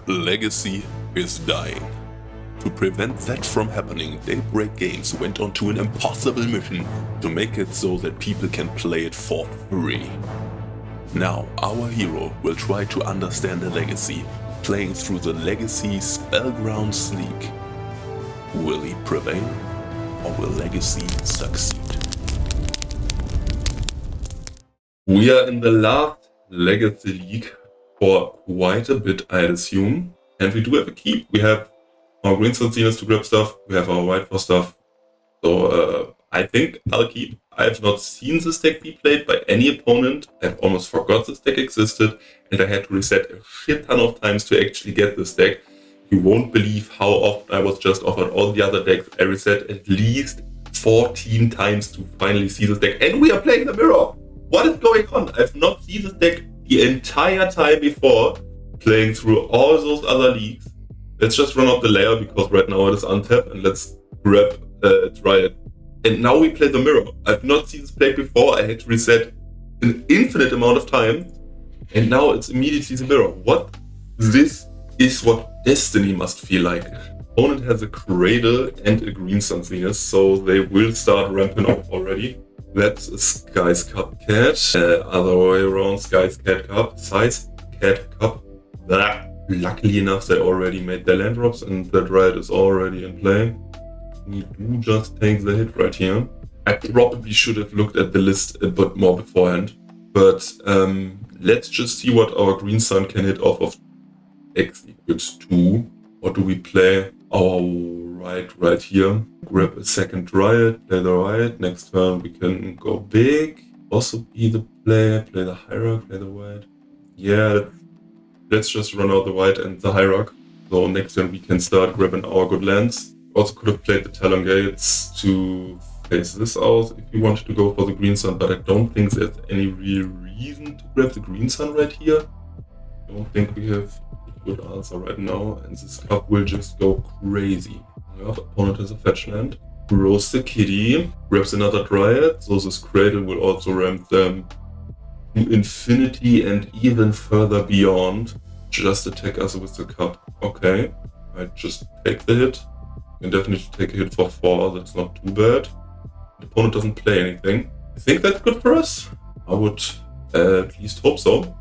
Legacy is dying. To prevent that from happening, Daybreak Games went on to an impossible mission to make it so that people can play it for free. Now, our hero will try to understand the Legacy, playing through the Legacy Spellgrounds League. Will he prevail, or will Legacy succeed? We are in the last Legacy League for quite a bit, I'd assume. And we do have a keep. We have our green Zenzinas to grab stuff. We have our white for stuff. So I think I'll keep. I have not seen this deck be played by any opponent. I've almost forgot this deck existed. And I had to reset a shit ton of times to actually get this deck. You won't believe how often I was just offered all the other decks. I reset at least 14 times to finally see this deck. And we are playing the mirror. What is going on? I've not seen this deck the entire time before, playing through all those other leagues. Let's just run out the layer because right now it is untapped, and let's grab Dryad. And now we play the mirror. I've not seen this played before. I had to reset an infinite amount of time, and now it's immediately the mirror. What? This is what Destiny must feel like. Opponent has a Cradle and a green Zenzinas, so they will start ramping up already. That's a Sky's Cup Cat. Other way around, Sky's Cat Cup. Size Cat Cup. Blah. Luckily enough, they already made their land drops and the Dryad is already in play. We do just take the hit right here. I probably should have looked at the list a bit more beforehand. But let's just see what our green sun can hit off of X equals 2. Or do we play our right here? Grab a second Dryad, play the Riot. Next turn we can go big. Also be the play the Hierarch, play the white. Yeah, let's just run out the white and the Hierarch. So next turn we can start grabbing our good lands. Also could have played the Talon Gates to face this out if you wanted to go for the green sun, but I don't think there's any real reason to grab the green sun right here. I don't think we have a good answer right now, and this cup will just go crazy. Yeah, the opponent has a fetch land. Roast the kitty, grabs another Dryad, so this Cradle will also ramp them to infinity and even further beyond. Just attack us with the cup. Okay, I just take the hit. You can definitely take a hit for 4, that's not too bad. The opponent doesn't play anything. I think that's good for us. I would at least hope so.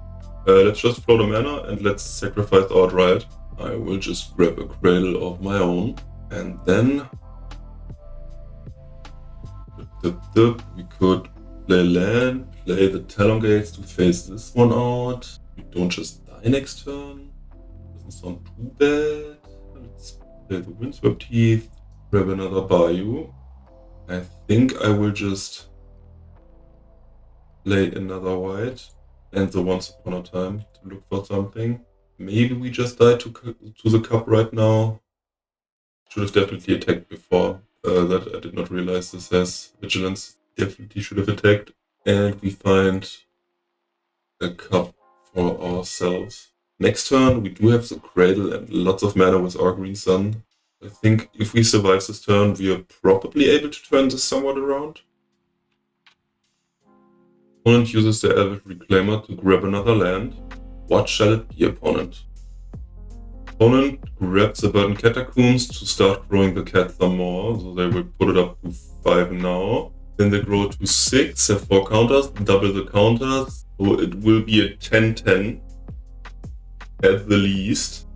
Let's just float a mana and let's sacrifice our Dryad. I will just grab a Cradle of my own. And then we could play land, play the Talon Gates to face this one out. We don't just die next turn. Doesn't sound too bad. Let's play the Windswept Teeth, grab another Bayou. I think I will just play another white and the Once Upon a Time to look for something. Maybe we just die to the cup right now. Should have definitely attacked before that. I did not realize this has vigilance. Definitely should have attacked. And we find a cup for ourselves. Next turn, we do have the Cradle and lots of mana with our green sun. I think if we survive this turn, we are probably able to turn this somewhat around. Opponent uses the Elvish Reclaimer to grab another land. What shall it be, opponent? Opponent grabs the Burdened Catacombs to start growing the cat some more, so they will put it up to 5 now. Then they grow to 6, have 4 counters, double the counters, so it will be a 10-10 at the least.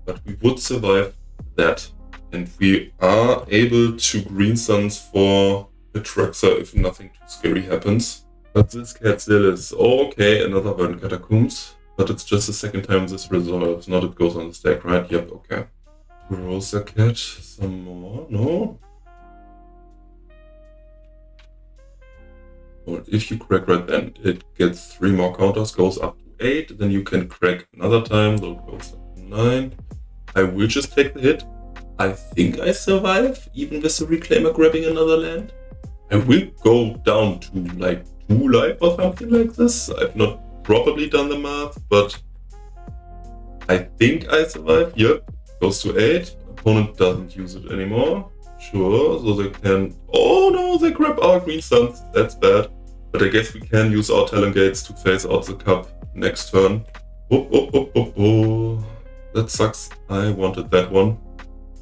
But we would survive that. And we are able to green suns for the Traxxer if nothing too scary happens. But this cat still is okay, another Burdened Catacombs. But it's just the second time this resolves, not it goes on the stack, right? Yep, okay. Grows the cat some more, no? Well, if you crack right then, it gets 3 more counters, goes up to 8, then you can crack another time, so it goes up to 9. I will just take the hit. I think I survive, even with the Reclaimer grabbing another land. I will go down to like 2 life or something like this. I've not probably done the math, but I think I survive. Yep, goes to 8. Opponent doesn't use it anymore. Sure, so they can... Oh no, they grab our green suns. That's bad. But I guess we can use our Talon Gates to phase out the cup next turn. Oh. That sucks. I wanted that one.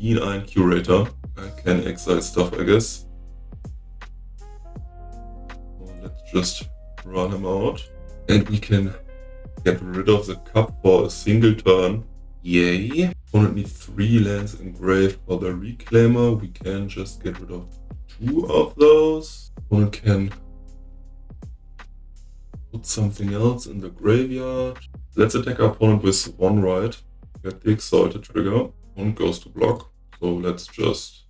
E9 Curator. I can exile stuff, I guess. So let's just run him out. And we can get rid of the cup for a single turn. Yay. Opponent needs 3 lands engraved for the Reclaimer. We can just get rid of 2 of those. Opponent can put something else in the graveyard. Let's attack our opponent with 1 right. Get the Exalted trigger. Opponent goes to block. So let's just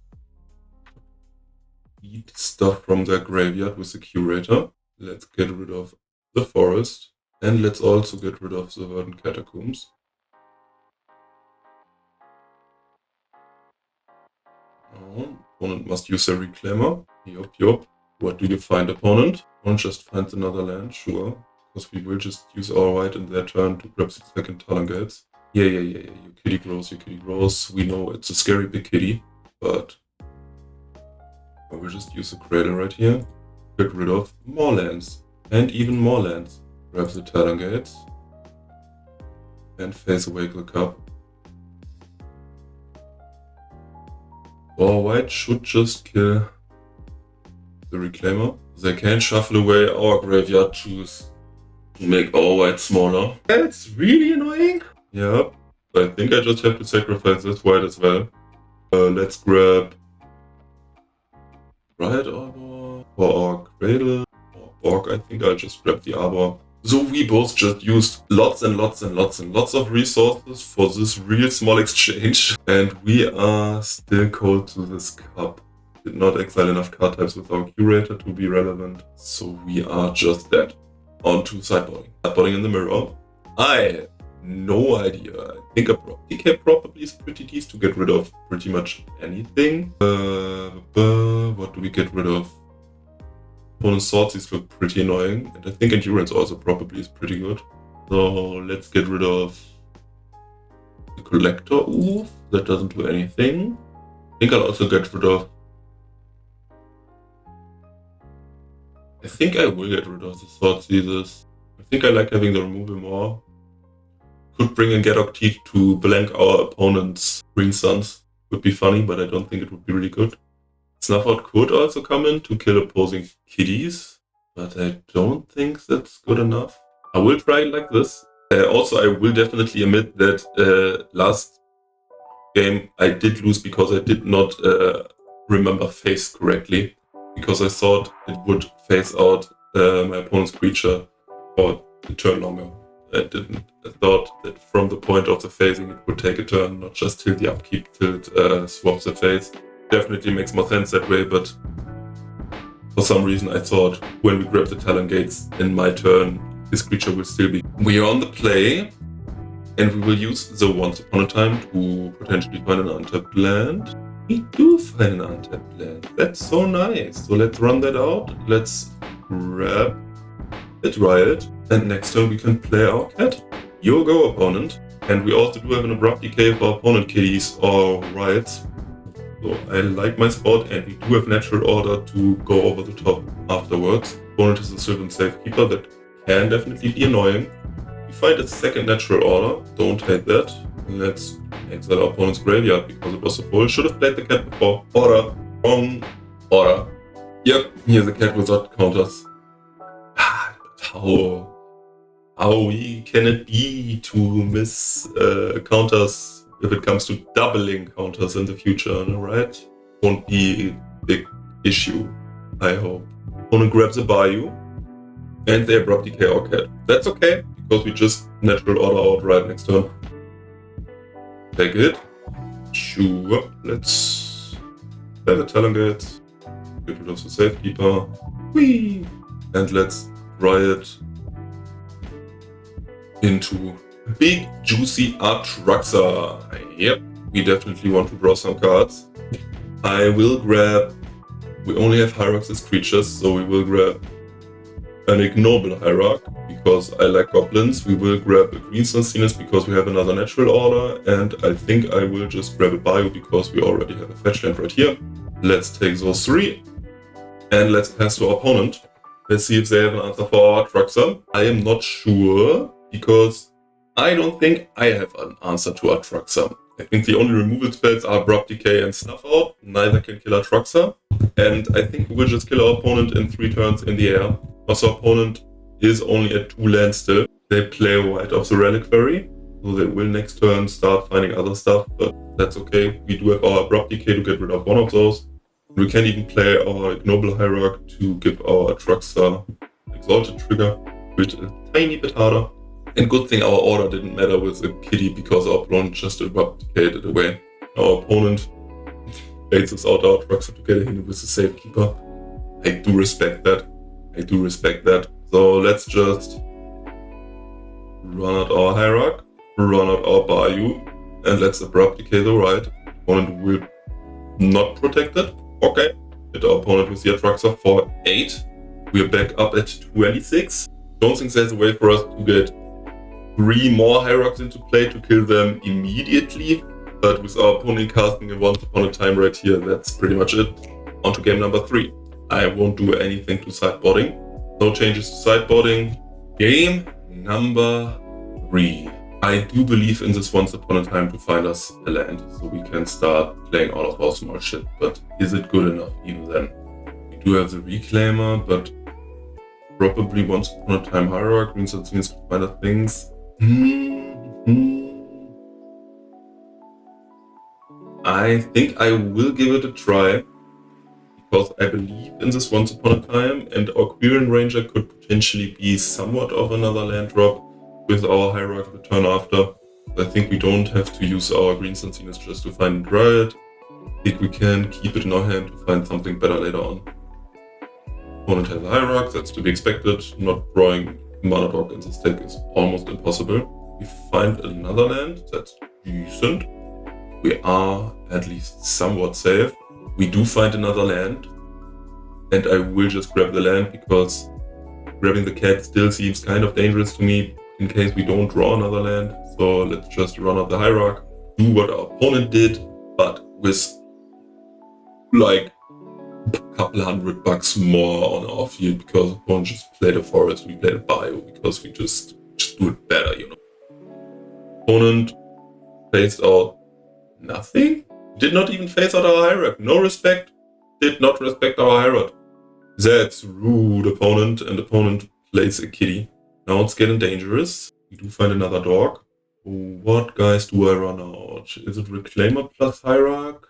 eat stuff from their graveyard with the Curator. Let's get rid of the forest. And let's also get rid of the Verdant Catacombs. Opponent must use a Reclaimer. Yup. What do you find, opponent? Opponent just finds another land, sure. Because we will just use our right in their turn to grab the second Talongates. Yeah. Your kitty grows. We know it's a scary big kitty, but I will just use a Cradle right here. Get rid of more lands. And even more lands. Grab the Talongates. And face away the cup. Our white should just kill the Reclaimer. They can shuffle away our graveyard to make our white smaller. That's really annoying. Yep. I think I just have to sacrifice this white as well. Let's grab Riot Arbor for our Cradle. Or Borg, I think I'll just grab the Arbor. So we both just used lots of resources for this real small exchange. And we are still cold to this cup. Did not exile enough card types with our Curator to be relevant. So we are just dead. On to sideboarding. Sideboarding in the mirror. I have no idea. I think a DK probably is pretty decent to get rid of pretty much anything. What do we get rid of? Opponent's Swords look pretty annoying, and I think Endurance also probably is pretty good. So let's get rid of the Collector. Oof, that doesn't do anything. I think I'll also get rid of... I think I will get rid of the Sword Seizes. I think I like having the removal more. Could bring in Gadok Teeth to blank our opponent's Green Suns. Would be funny, but I don't think it would be really good. Snuff Out could also come in to kill opposing kitties, but I don't think that's good enough. I will try it like this. Also, I will definitely admit that last game I did lose because I did not remember phase correctly. Because I thought it would phase out my opponent's creature for a turn longer. I didn't. I thought that from the point of the phasing it would take a turn, not just till the upkeep, till it swaps the phase. Definitely makes more sense that way, but for some reason I thought when we grab the Talongates in my turn, his creature will still be. We are on the play, and we will use the Once Upon a Time to potentially find an untapped land. We do find an untapped land. That's so nice. So let's run that out. Let's grab it, Riot, and next turn we can play our cat. Your go, opponent. And we also do have an Abrupt Decay for opponent kitties or Riots. So I like my spot, and we do have Natural Order to go over the top afterwards. Opponent is a Sylvan Safekeeper that can definitely be annoying. We find a second Natural Order, don't hate that. Let's exile our opponent's graveyard because it was so full. Should have played the cat before. Order. Wrong. Order. Yep, here's a cat without counters. But how can it be to miss counters if it comes to doubling counters in the future, right? Won't be a big issue, I hope. Opponent grabs a Bayou, and they Abrupt Decay our cat. That's okay, because we just Natural Order out right next turn. Take it. Sure. Let's play the Talongates. Get rid of the Safekeeper. Whee! And let's Riot into big juicy Atraxa. Yep, we definitely want to draw some cards. I will grab... We only have Hierarchs as creatures, so we will grab an Ignoble Hierarch because I like goblins. We will grab a Green Sunsteinus because we have another Natural Order, and I think I will just grab a Bayou because we already have a fetch land right here. Let's take those 3 and let's pass to our opponent. Let's see if they have an answer for our Atraxa. I am not sure because I don't think I have an answer to Atraxa. I think the only removal spells are Abrupt Decay and Snuff Out. Neither can kill Atraxa. And I think we will just kill our opponent in 3 turns in the air. Also, opponent is only at 2 lands still. They play White of the Reliquary, so they will next turn start finding other stuff, but that's okay. We do have our Abrupt Decay to get rid of one of those. We can even play our Ignoble Hierarch to give our Atraxa Exalted trigger, which is a tiny bit harder. And good thing our order didn't matter with the kitty because our opponent just eradicated it away. Our opponent bases out our Atraxa to get a hit with the Safekeeper. I do respect that. So let's just run out our Hierarch, run out our Bayou, and let's Abrupt Decay the right. Opponent will not protect it. Okay. Hit our opponent with the Atraxa for 8. We're back up at 26. Don't think there's a way for us to get 3 more Hierarchs into play to kill them immediately, but with our opponent casting a Once Upon a Time right here, that's pretty much it. On to game number 3. I won't do anything to sideboarding. No changes to sideboarding. Game number 3. I do believe in this Once Upon a Time to find us a land, so we can start playing all of our small shit, but is it good enough even then? We do have the Reclaimer, but probably Once Upon a Time Hierarch, Green Sun Seals to find us things. I think I will give it a try, because I believe in this Once Upon a Time, and our Quirion Ranger could potentially be somewhat of another land drop with our Hierarch the turn after. I think we don't have to use our Green Sun Seals just to find a Dryad. I think we can keep it in our hand to find something better later on. Opponent has a Hierarch, that's to be expected. Not drawing Mana Dog in this deck is almost impossible. We find another land, that's decent. We are at least somewhat safe. We do find another land, and I will just grab the land because grabbing the cat still seems kind of dangerous to me in case we don't draw another land. So let's just run out the Hierarch, do what our opponent did, but with like a couple $100 more on our field because opponent just played a forest, we played a bio because we just do it better, you know. Opponent phased out nothing? Did not even phase out our Hierarch. No respect. Did not respect our Hierarch. That's rude, opponent. And opponent plays a kitty. Now it's getting dangerous. We do find another dog. What guys do I run out? Is it Reclaimer plus Hierarch?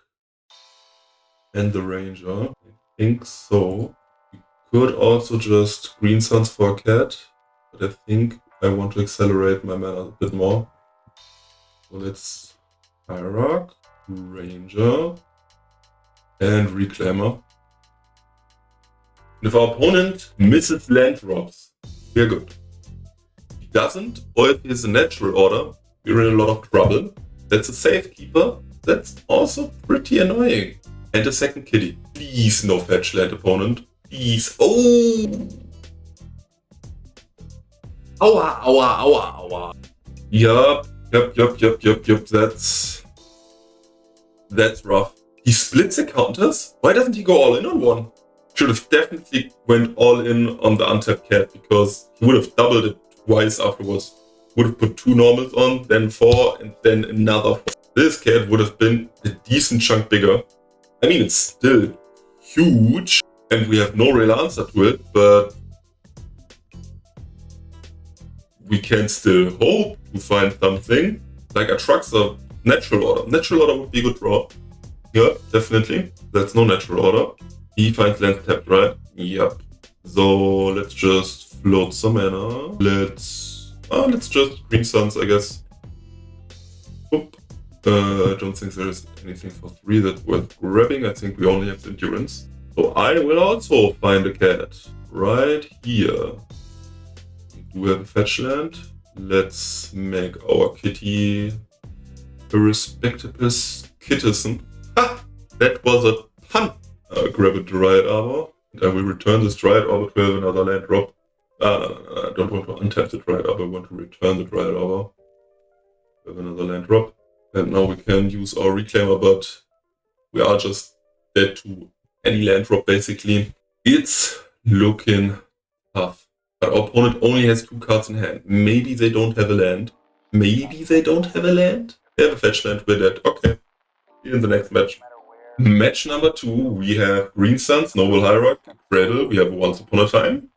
And the Ranger? I think so. We could also just Green Suns for a cat. But I think I want to accelerate my mana a bit more. So let's Hierarch, Ranger, and Reclaimer. And if our opponent misses land drops, we're good. If he doesn't, or if he has a natural order, we're in a lot of trouble. That's a Safekeeper. That's also pretty annoying. And a second kitty. Please no fetch land, opponent. Please. Oh! Aua, aua, aua, aua. Yup. That's rough. He splits the counters? Why doesn't he go all in on one? Should have definitely went all in on the untapped cat because he would have doubled it twice afterwards. Would have put 2 normals on, then 4, and then another 4. This cat would have been a decent chunk bigger. I mean, it's still huge, and we have no real answer to it, but we can still hope to find something. Like Atraxa, natural order. Natural order would be a good draw. Yeah, definitely. That's no natural order. He finds land tapped, right? Yep. So let's just float some mana. Let's just Green Suns, I guess. Oop. I don't think there is anything for 3 that's worth grabbing. I think we only have Endurance. So I will also find a cat right here. We do have a fetch land. Let's make our kitty a respectable kittizen. Ha! That was a pun! Grab a Dryad Arbor. And I will return this Dryad Arbor to have another land drop. I don't want to untap the Dryad Arbor, I want to return the Dryad Arbor. Have another land drop. And now we can use our Reclaimer, but we are just dead to any land drop basically. It's looking tough. But our opponent only has 2 cards in hand. Maybe they don't have a land. Maybe they don't have a land? They have a fetch land with that. Okay. In the next match. Match number 2, we have Green Suns, Noble Hierarch, Cradle, we have Once Upon a Time.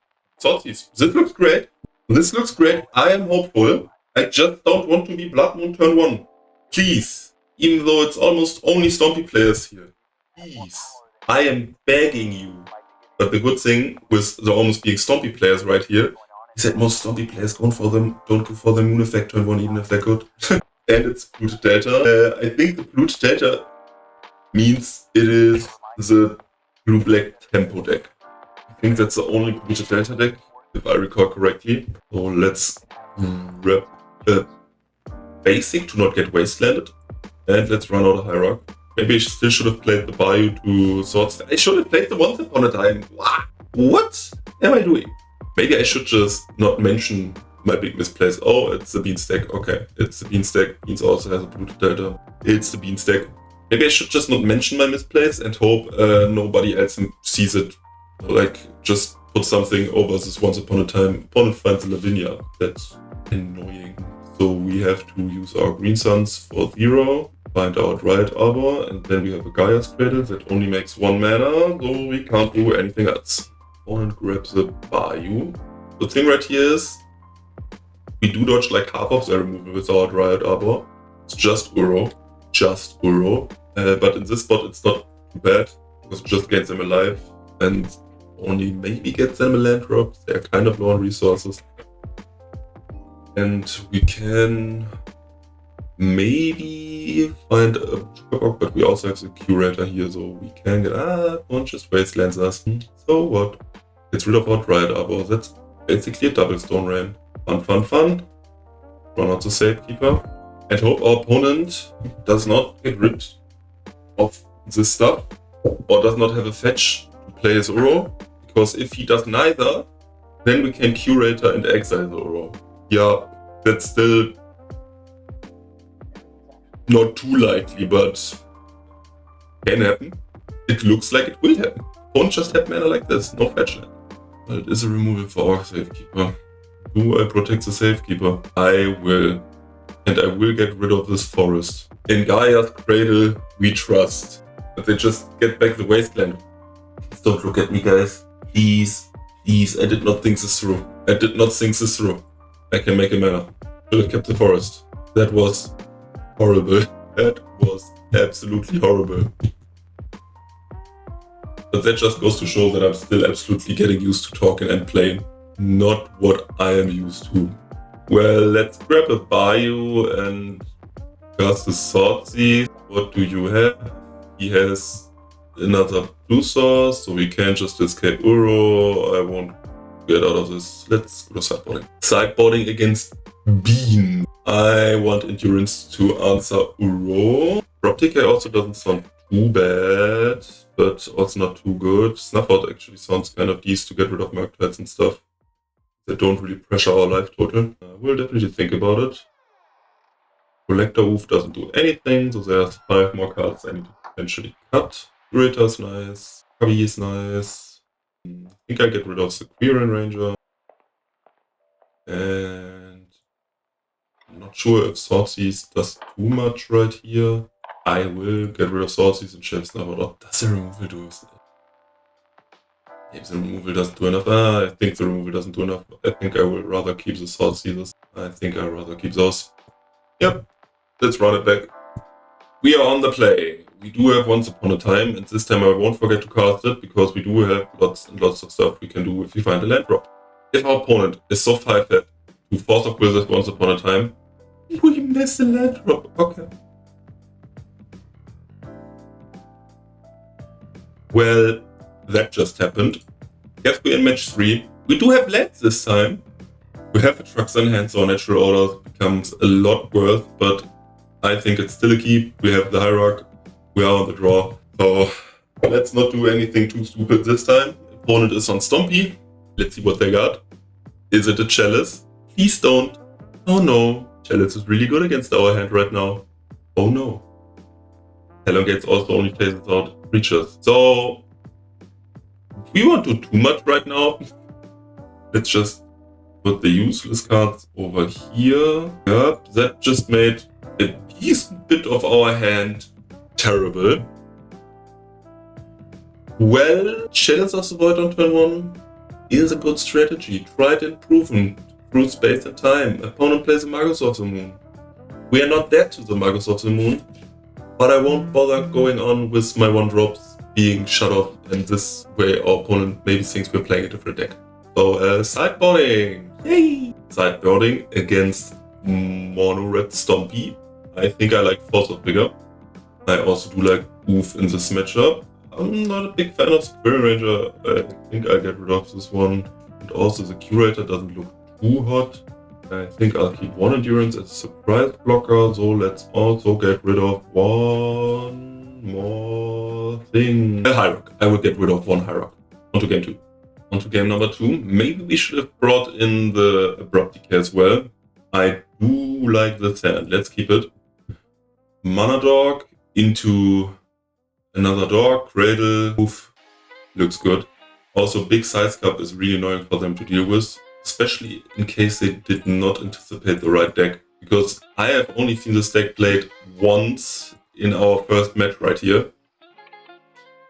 Salties. This looks great. This looks great. I am hopeful. I just don't want to be Blood Moon turn 1. Please. Even though it's almost only Stompy players here. Please. I am begging you. But the good thing with the almost being Stompy players right here is that most Stompy players don't go for the Moon effect turn 1 even if they're good. And it's Polluted Delta. I think the Polluted Delta means it is the blue-black tempo deck. I think that's the only Polluted Delta deck, if I recall correctly. So let's grab a basic to not get wastelanded. And let's run out a Hierarch. Maybe I still should have played the Bayou to Swords. I should have played the Once Upon a Time. What am I doing? Maybe I should just not mention my big misplays. Oh, it's the Beanstack. Okay, it's the Beanstack. Beans also has a Polluted Delta. It's the Beanstack. Maybe I should just not mention my misplays and hope nobody else sees it. Like, just put something over this Once Upon a Time. Opponent finds a Lavinia. That's annoying. So we have to use our Green Suns for 0, find our Dryad Arbor, and then we have a Gaia's Cradle that only makes 1 mana, so we can't do anything else. Opponent grabs the Bayou. The thing right here is, we do dodge like half of their removal with our Dryad Arbor. It's just Uro. But in this spot it's not too bad, because it just gains them alive and only maybe gets them a land drop. They're kind of low on resources. And we can maybe find a Jukabok, but we also have the Curator here, so we can get don't just wastelands us. So what? Gets rid of our Dryad Arbor. That's basically a double Stone Rain. Fun. Run out the Safekeeper. And hope our opponent does not get rid of this stuff or does not have a fetch to play his Uro, because if he does neither, then we can Curator and exile the Uro. Yeah, that's still not too likely, but can happen. It looks like it will happen. Don't just have mana like this, no fetch land. But it is a removal for our Safekeeper. Do I protect the Safekeeper? I will. And I will get rid of this forest. In Gaia's Cradle, we trust. But they just get back the wasteland. Please don't look at me, guys. Please. I did not think this through. I can make a mana. Should have kept the forest. That was horrible. That was absolutely horrible. But that just goes to show that I'm still absolutely getting used to talking and playing. Not what I am used to. Well, let's grab a Bayou and cast a Swordsy. What do you have? He has another blue source, so we can't just escape Uro. I won't get out of this. Let's go to sideboarding. Sideboarding against Bean. I want Endurance to answer Uro. Drop TK also doesn't sound too bad, but also not too good. Snuff Out actually sounds kind of decent to get rid of Murktides and stuff that don't really pressure our life total. We'll definitely think about it. Collector Oof doesn't do anything, so there's 5 more cards I need to potentially cut. Curator is nice. Kabi is nice. I think I get rid of the Quirion Ranger. And I'm not sure if Swordsy does too much right here. I will get rid of Swordsy and Chef Snuff Out. Does the removal do? Maybe the removal doesn't do enough. I think the removal doesn't do enough. I think I will rather keep the Sword Sealers. I think I'd rather keep those. Yep, let's run it back. We are on the play. We do have Once Upon a Time, and this time I won't forget to cast it, because we do have lots and lots of stuff we can do if we find a land drop. If our opponent is so 5-fat to Force of Wizard Once Upon a Time, we miss the land drop. Okay. Well, that just happened. Yes, we're in match 3. We do have lands this time. We have a Truxan hand, so our natural order becomes a lot worth, but I think it's still a keep. We have the Hierarch. We are on the draw. So let's not do anything too stupid this time. Opponent is on Stompy. Let's see what they got. Is it a Chalice? Please don't. Oh no. Chalice is really good against our hand right now. Oh no. Elongates also only plays out creatures. So we won't do too much right now. Let's just Put the useless cards over here. Yep, that just made a decent bit of our hand terrible. Well, Chalice of the Void on turn 1 is a good strategy. Tried and proven through space and time. Opponent plays a Magus of the Moon. We are not dead to the Magus of the Moon, but I won't bother going on with my 1-drops being shut off, and this way our opponent maybe thinks we're playing a different deck. So, sideboarding! Yay! Sideboarding against Mono Red Stompy. I think I like Force of Vigor. I also do like Oof in this matchup. I'm not a big fan of Squirrel Ranger. I think I'll get rid of this one. And also the Curator doesn't look too hot. I think I'll keep 1 Endurance as a surprise blocker. So let's also get rid of 1 more thing. A High Rock. I will get rid of 1 High Rock. On to game 2. On to game number 2. Maybe we should have brought in the Abrupt Decay as well. I do like this hand. Let's keep it. Mana Dog into another dog, Cradle, Oof, looks good. Also, big size cup is really annoying for them to deal with, especially in case they did not anticipate the right deck. Because I have only seen this deck played once in our first match right here.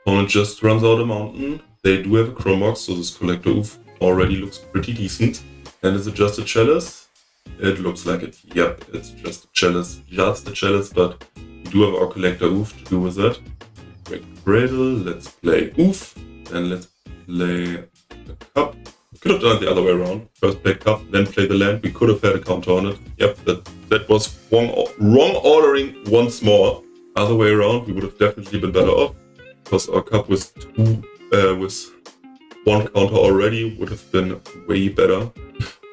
Opponent just runs out a mountain. They do have a Chromox, so this Collector Oof already looks pretty decent. And is it just a Chalice? It looks like it. Yep, it's just a Chalice. Just a Chalice, but we do have our Collector Oof to do with that. Cradle, let's play Oof, then let's play the Cup. We could have done it the other way around. First play Cup, then play the land. We could have had a counter on it. Yep, that was wrong ordering once more. Other way around, we would have definitely been better off, because our Cup with 1 counter already would have been way better.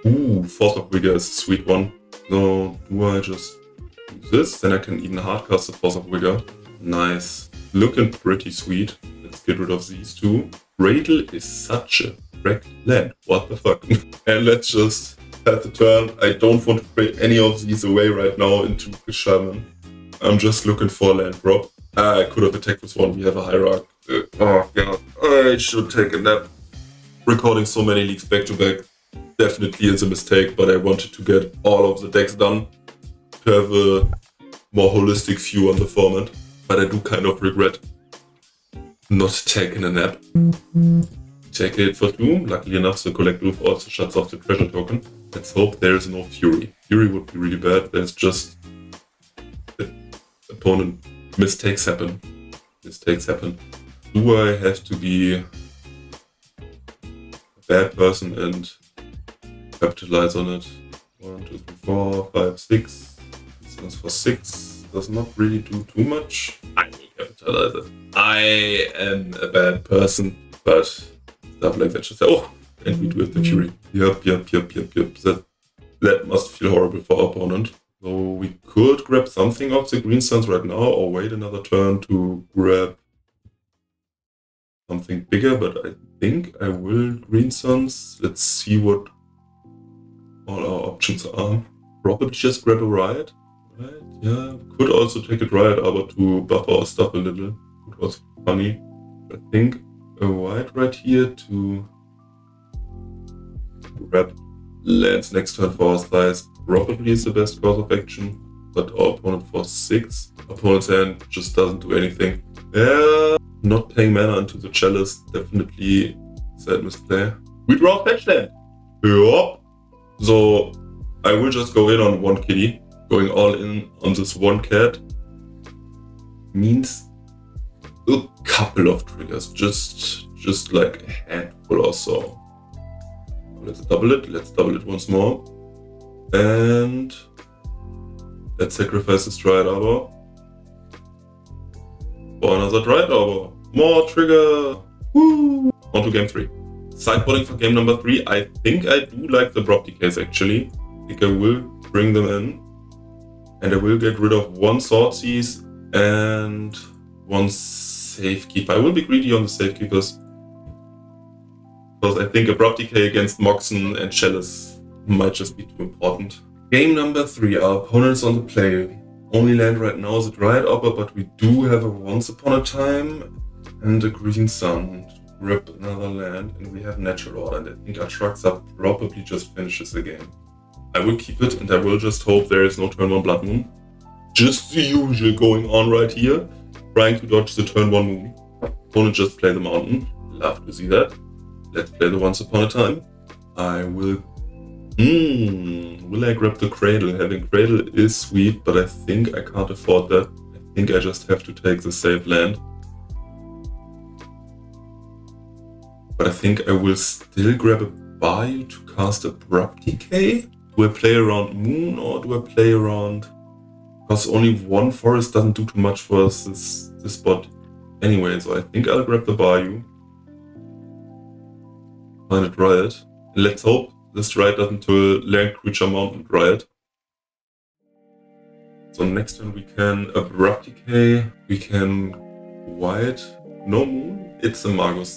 Ooh, Force of Vigor is a sweet one. So do I just do this? Then I can even hardcast the Force of Vigor. Nice. Looking pretty sweet. Let's get rid of these 2. Cradle is such a wrecked land. What the fuck? And let's just have the turn. I don't want to play any of these away right now into Shaman. I'm just looking for a land drop. I could have attacked this one. We have a Hierarch. Oh god. I should take a nap. Recording so many leagues back to back definitely is a mistake, but I wanted to get all of the decks done to have a more holistic view on the format. But I do kind of regret not taking a nap. Take it for 2. Luckily enough, the Collector Oof also shuts off the treasure token. Let's hope there is no Fury. Fury would be really bad. There's just the opponent mistakes happen. Mistakes happen. Do I have to be a bad person and capitalize on it? 1, 2, 3, 4, 5, 6. This one's for 6. Does not really do too much. I will capitalize it. I am a bad person, but stuff like that should say, oh, and we do have the Fury. Yep. That must feel horrible for our opponent. So we could grab something off the Green Suns right now, or wait another turn to grab something bigger, but I think I will Green Suns. Let's see what all our options are. Probably just grab a Riot. Right, yeah, could also take a Riot Arbor to buff our stuff a little. It was funny. I think a White right here to grab lands next turn for our slice probably is the best course of action. But our opponent for 6. Opponent's hand just doesn't do anything. Yeah, not paying mana into the Chalice, definitely sad misplay. We draw fetch land. Yup. So I will just go in on 1 kitty. Going all in on this 1 cat means a couple of triggers, just like a handful or so. Let's double it once more. And let's sacrifice this Dryad Arbor for another Dryad Arbor. More trigger! Woo! On to game 3. Sideboarding for game number 3. I think I do like the Abrupt Decays actually. I think I will bring them in. And I will get rid of 1 Swordseize and 1 Safekeeper. I will be greedy on the Safekeepers, because I think Abrupt Decay against Moxen and Chalice might just be too important. Game number 3, our opponent's on the play. Only land right now is a Dryad Arbor, but we do have a Once Upon a Time and a Green Sun to grab another land, and we have natural order, and I think Atraxa probably just finishes the game. I will keep it, and I will just hope there is no turn 1 Blood Moon. Just the usual going on right here, trying to dodge the turn 1 moon. Opponent just play the mountain. Love to see that. Let's play the Once Upon a Time. I will... will I grab the Cradle? Having Cradle is sweet, but I think I can't afford that. I think I just have to take the safe land. But I think I will still grab a Bayou to cast Abrupt Decay. Do I play around Moon or do I play around... Because only one forest doesn't do too much for us this spot anyway, so I think I'll grab the Bayou. Find it Riot. And let's hope this Riot doesn't to land creature mountain Riot. So next turn we can Abrupt Decay, we can White, no Moon, it's a Magus.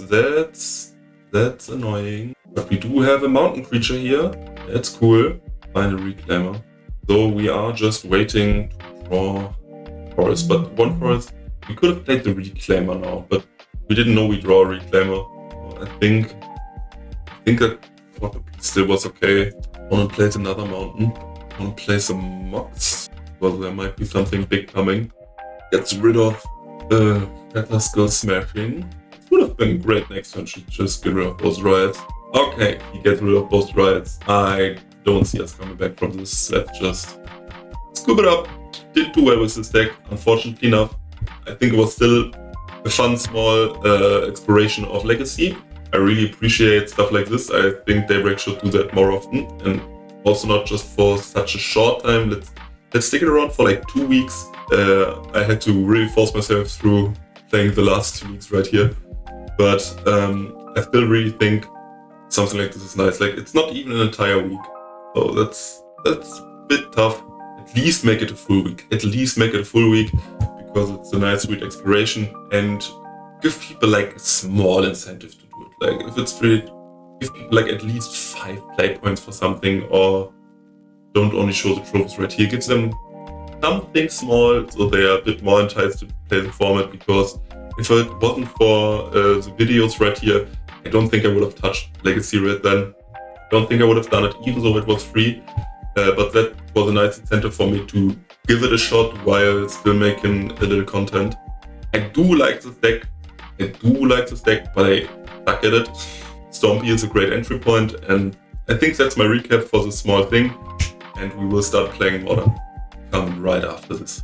That's annoying. But we do have a mountain creature here, that's cool. Find a Reclaimer. So we are just waiting to draw forest, but one forest, we could have played the Reclaimer now, but we didn't know we draw a Reclaimer. So I think that probably still was okay. Wanna place another mountain, wanna place a Mox. Well, there might be something big coming. Gets rid of Feather Skull Smashing. It would have been great next turn, she just get rid of those Riots. Okay, he gets rid of both Riots. I don't see us coming back from this. Let's just scoop it up. Did too well with this deck, unfortunately enough. I think it was still a fun small exploration of Legacy. I really appreciate stuff like this. I think Daybreak should do that more often, and also not just for such a short time. Let's stick it around for like 2 weeks. I had to really force myself through playing the last 2 weeks right here, but I still really think something like this is nice. Like, it's not even an entire week, so that's a bit tough. At least make it a full week. At least make it a full week, because it's a nice sweet exploration, and give people like a small incentive to do it. Like, if it's free, give people like at least 5 play points for something, or don't only show the trophies right here. Gives them something small, so they are a bit more enticed to play the format, because if it wasn't for the videos right here, I don't think I would have touched Legacy Red then. I don't think I would have done it, even though it was free. But that was a nice incentive for me to give it a shot while still making a little content. I do like this deck. But I suck at it. Stompy is a great entry point, and I think that's my recap for this small thing. And we will start playing Modern coming right after this.